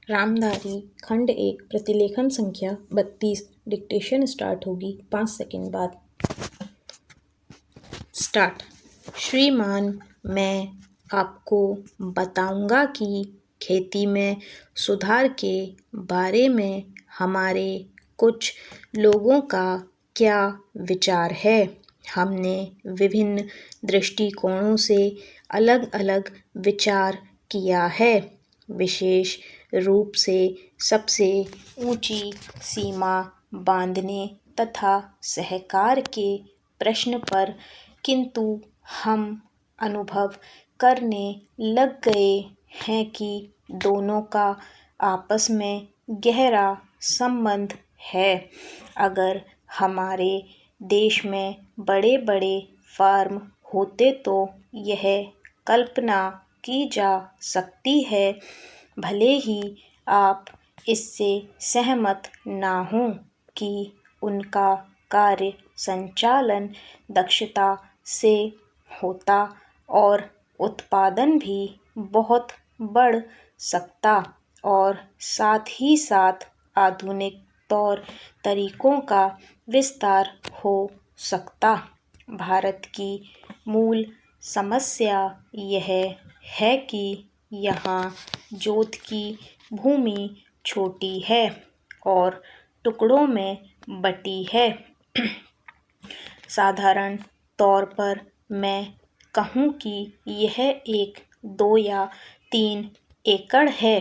रामधारी खंड 1 प्रतिलेखन संख्या 32। डिक्टेशन स्टार्ट होगी 5 सेकंड बाद। स्टार्ट। श्रीमान, मैं आपको बताऊंगा कि खेती में सुधार के बारे में हमारे कुछ लोगों का क्या विचार है। हमने विभिन्न दृष्टिकोणों से अलग अलग विचार किया है, विशेष रूप से सबसे ऊंची सीमा बांधने तथा सहकार के प्रश्न पर, किंतु हम अनुभव करने लग गए हैं कि दोनों का आपस में गहरा संबंध है। अगर हमारे देश में बड़े बड़े फार्म होते तो यह कल्पना की जा सकती है, भले ही आप इससे सहमत ना हों, कि उनका कार्य संचालन दक्षता से होता और उत्पादन भी बहुत बढ़ सकता और साथ ही साथ आधुनिक तौर तरीकों का विस्तार हो सकता। भारत की मूल समस्या यह है कि यहाँ जोत की भूमि छोटी है और टुकड़ों में बटी है। साधारण तौर पर मैं कहूँ कि यह 1, 2 या 3 एकड़ है।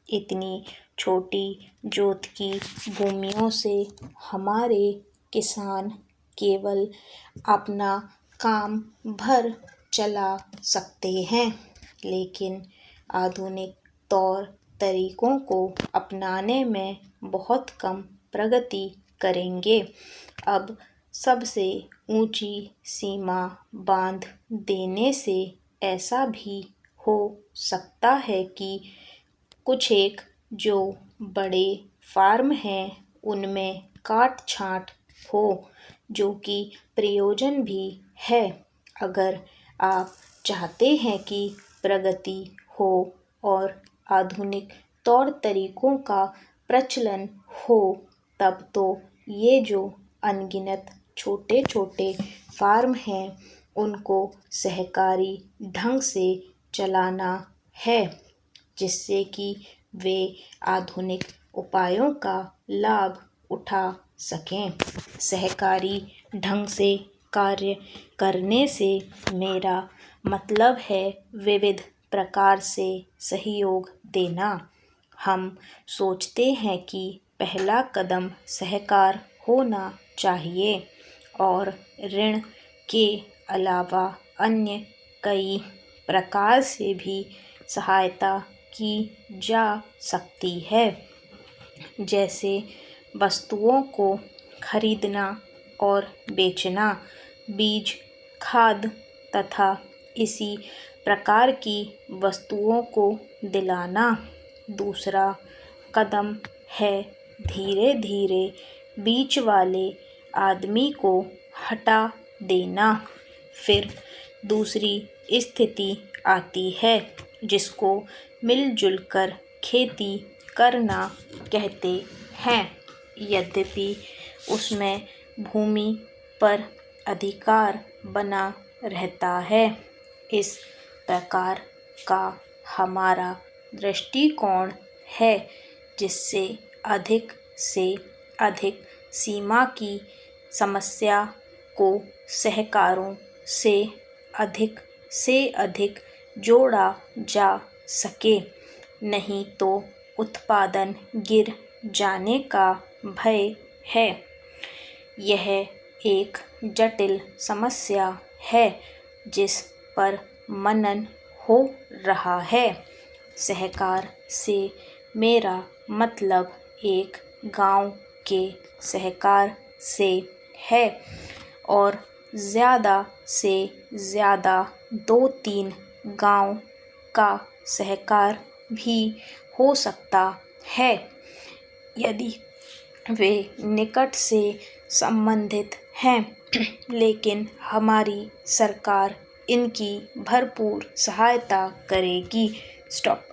इतनी छोटी जोत की भूमियों से हमारे किसान केवल अपना काम भर चला सकते हैं, लेकिन आधुनिक तौर तरीकों को अपनाने में बहुत कम प्रगति करेंगे। अब सबसे ऊंची सीमा बांध देने से ऐसा भी हो सकता है कि कुछ एक जो बड़े फार्म हैं उनमें काट छांट हो, जो कि प्रयोजन भी है। अगर आप चाहते हैं कि प्रगति हो और आधुनिक तौर तरीकों का प्रचलन हो, तब तो ये जो अनगिनत छोटे छोटे फार्म हैं उनको सहकारी ढंग से चलाना है, जिससे कि वे आधुनिक उपायों का लाभ उठा सकें। सहकारी ढंग से कार्य करने से मेरा मतलब है विविध प्रकार से सहयोग देना। हम सोचते हैं कि पहला कदम सहकार होना चाहिए और ऋण के अलावा अन्य कई प्रकार से भी सहायता की जा सकती है, जैसे वस्तुओं को खरीदना और बेचना, बीज, खाद तथा इसी प्रकार की वस्तुओं को दिलाना। दूसरा कदम है धीरे धीरे बीच वाले आदमी को हटा देना। फिर दूसरी स्थिति आती है जिसको मिलजुल कर खेती करना कहते हैं, यद्यपि उसमें भूमि पर अधिकार बना रहता है। इस प्रकार का हमारा दृष्टिकोण है, जिससे अधिक से अधिक सीमा की समस्या को सहकारों से अधिक जोड़ा जा सके, नहीं तो उत्पादन गिर जाने का भय है। यह एक जटिल समस्या है जिस पर मनन हो रहा है। सहकार से मेरा मतलब एक गांव के सहकार से है और ज़्यादा से ज़्यादा 2-3 गांव का सहकार भी हो सकता है, यदि वे निकट से संबंधित हैं, लेकिन हमारी सरकार इनकी भरपूर सहायता करेगी। स्टॉप।